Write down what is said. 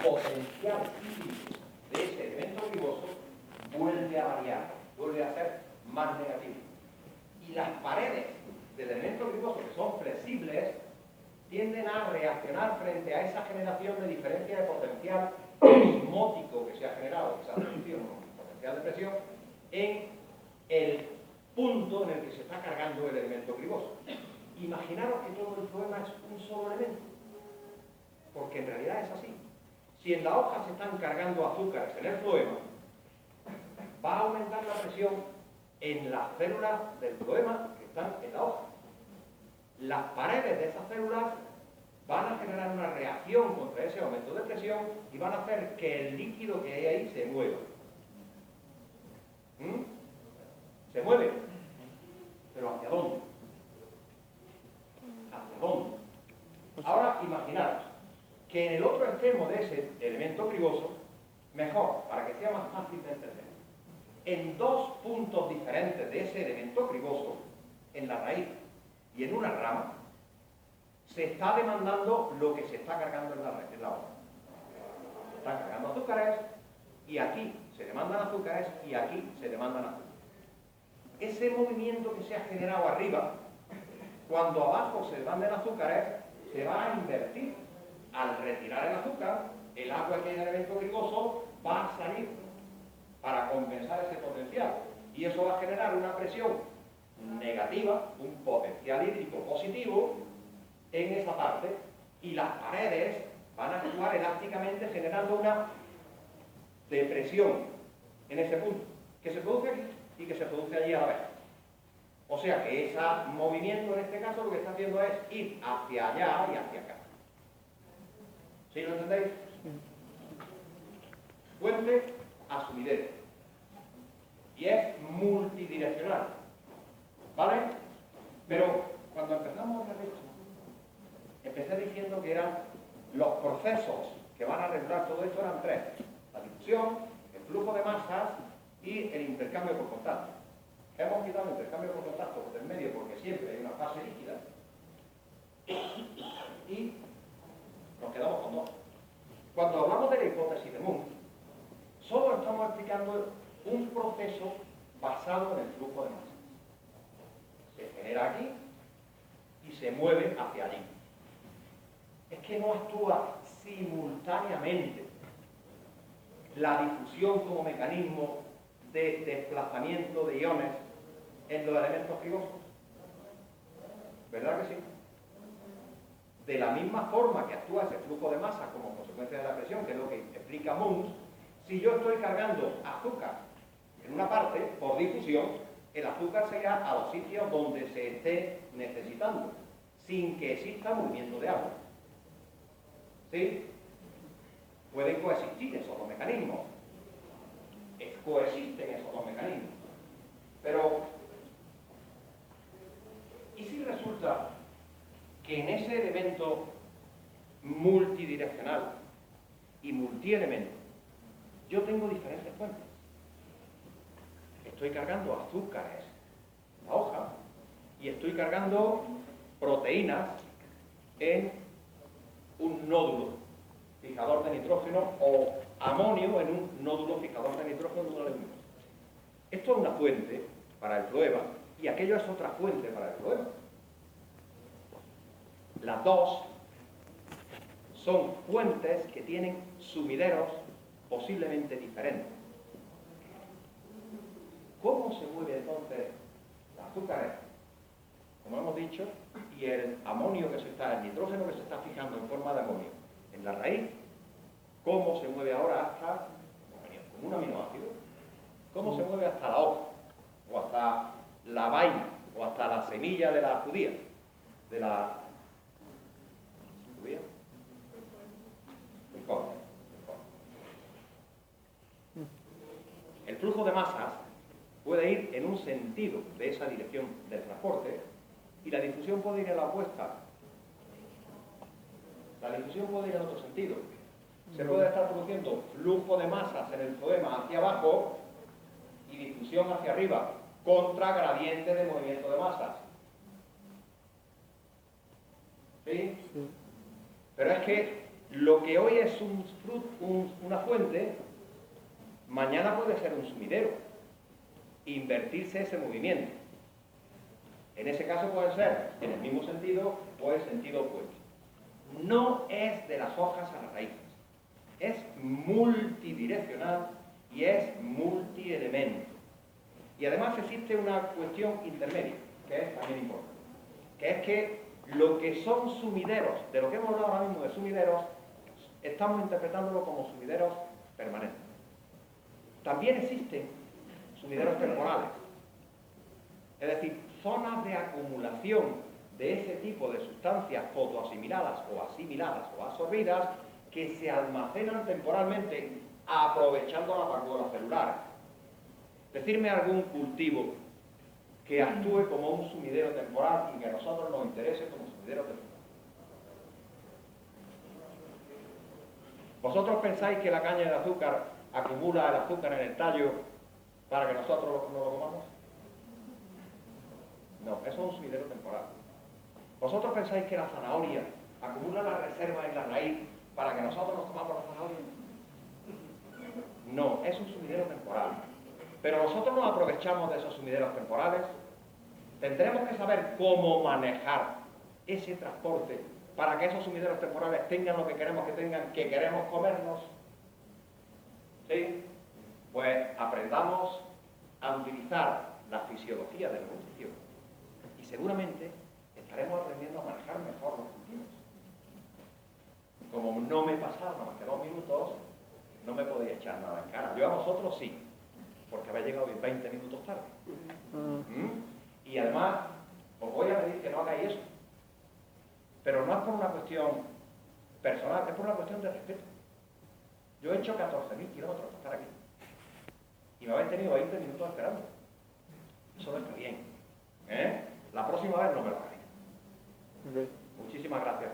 potencial físico de ese elemento griboso vuelve a variar, vuelve a ser más negativo. Y las paredes del elemento griboso, que son flexibles, tienden a reaccionar frente a esa generación de diferencia de potencial osmótico que se ha generado, esa reducción potencial de presión, en el punto en el que se está cargando el elemento griboso. Imaginaros que todo el problema es un solo elemento, porque en realidad es así. Si en la hoja se están cargando azúcares en el floema, va a aumentar la presión en las células del floema que están en la hoja. Las paredes de esas células van a generar una reacción contra ese aumento de presión y van a hacer que el líquido que hay ahí se mueva. ¿Se mueve? ¿Pero hacia dónde? ¿Hacia dónde? Ahora imaginaros que en el otro extremo de ese elemento griboso, mejor, para que sea más fácil de entender, en dos puntos diferentes de ese elemento griboso, en la raíz y en una rama, se está demandando lo que se está cargando en la hoja. Se están cargando azúcares y aquí se demandan azúcares y aquí se demandan azúcares. Ese movimiento que se ha generado arriba, cuando abajo se demanden azúcares, se va a invertir. Al retirar el azúcar, el agua que hay en el elemento griboso va a salir para compensar ese potencial. Y eso va a generar una presión negativa, un potencial hídrico positivo en esa parte, y las paredes van a actuar elásticamente generando una depresión en ese punto, que se produce aquí y que se produce allí a la vez. O sea que ese movimiento en este caso lo que está haciendo es ir hacia allá y hacia acá. ¿Sí lo entendéis? Fuente a sumidero. Y es multidireccional. ¿Vale? Pero cuando empezamos a hacer esto, empecé diciendo que eran los procesos que van a regular todo esto, eran tres: la difusión, el flujo de masas y el intercambio por contacto. Hemos quitado el intercambio por contacto por el medio porque siempre hay una fase líquida y nos quedamos con dos. Cuando hablamos de la hipótesis de Muntz, solo estamos explicando un proceso basado en el flujo de masas. Se genera aquí y se mueve hacia allí. Es que no actúa simultáneamente la difusión como mecanismo de desplazamiento de iones en los elementos gribosos. ¿Verdad que sí? De la misma forma que actúa ese flujo de masa como consecuencia de la presión, que es lo que explica Muntz, si yo estoy cargando azúcar en una parte, por difusión, el azúcar se irá a los sitios donde se esté necesitando, sin que exista movimiento de agua. ¿Sí? Pueden coexistir esos dos mecanismos. Coexisten esos dos mecanismos. Pero, ¿y si resulta que en ese elemento multidireccional y multielemento yo tengo diferentes fuentes? Estoy cargando azúcares en la hoja y estoy cargando proteínas en un nódulo fijador de nitrógeno o amonio en un nódulo fijador de nitrógeno de una leguminosa. Esto es una fuente para el floema y aquello es otra fuente para el floema. Las dos son fuentes que tienen sumideros posiblemente diferentes. ¿Cómo se mueve entonces el azúcar, como hemos dicho, y el amonio que se está, el nitrógeno que se está fijando en forma de amonio en la raíz? ¿Cómo se mueve ahora hasta, como un aminoácido, cómo se mueve hasta la hoja, o hasta la vaina, o hasta la semilla de la judía, de la judía? El flujo de masas puede ir en un sentido de esa dirección del transporte y la difusión puede ir en la opuesta. La difusión puede ir en otro sentido. Se puede estar produciendo flujo de masas en el floema hacia abajo y difusión hacia arriba, contra gradiente de movimiento de masas. ¿Sí? Pero es que lo que hoy es una fuente, mañana puede ser un sumidero. Invertirse ese movimiento. En ese caso puede ser en el mismo sentido o en sentido opuesto. No es de las hojas a las raíces. Es multidireccional y es multielemento. Y además existe una cuestión intermedia, que es también importante, que es que lo que son sumideros, de lo que hemos hablado ahora mismo de sumideros, estamos interpretándolo como sumideros permanentes. También existen sumideros temporales, es decir, zonas de acumulación de ese tipo de sustancias fotoasimiladas o asimiladas o absorbidas que se almacenan temporalmente aprovechando las vacuolas celulares. Decirme algún cultivo que actúe como un sumidero temporal y que a nosotros nos interese como sumidero temporal. ¿Vosotros pensáis que la caña de azúcar acumula el azúcar en el tallo para que nosotros no lo comamos? No, eso es un sumidero temporal. ¿Vosotros pensáis que la zanahoria acumula las reservas en la raíz para que nosotros nos comamos la zanahoria? No, es un sumidero temporal. Pero nosotros nos aprovechamos de esos sumideros temporales. Tendremos que saber cómo manejar ese transporte para que esos sumideros temporales tengan lo que queremos que tengan, que queremos comernos. ¿Sí? Pues aprendamos a utilizar la fisiología de la nutrición y seguramente estaremos aprendiendo a manejar mejor los cultivos. Como no me pasaron más que 2 minutos, no me podéis echar nada en cara. Yo a vosotros sí, porque habéis llegado 20 minutos tarde. Y además, os voy a pedir que no hagáis eso. Pero no es por una cuestión personal, es por una cuestión de respeto. Yo he hecho 14.000 kilómetros para estar aquí. Y me habéis tenido 20 minutos esperando. Eso no está bien. La próxima vez no me lo hagáis. Muchísimas gracias.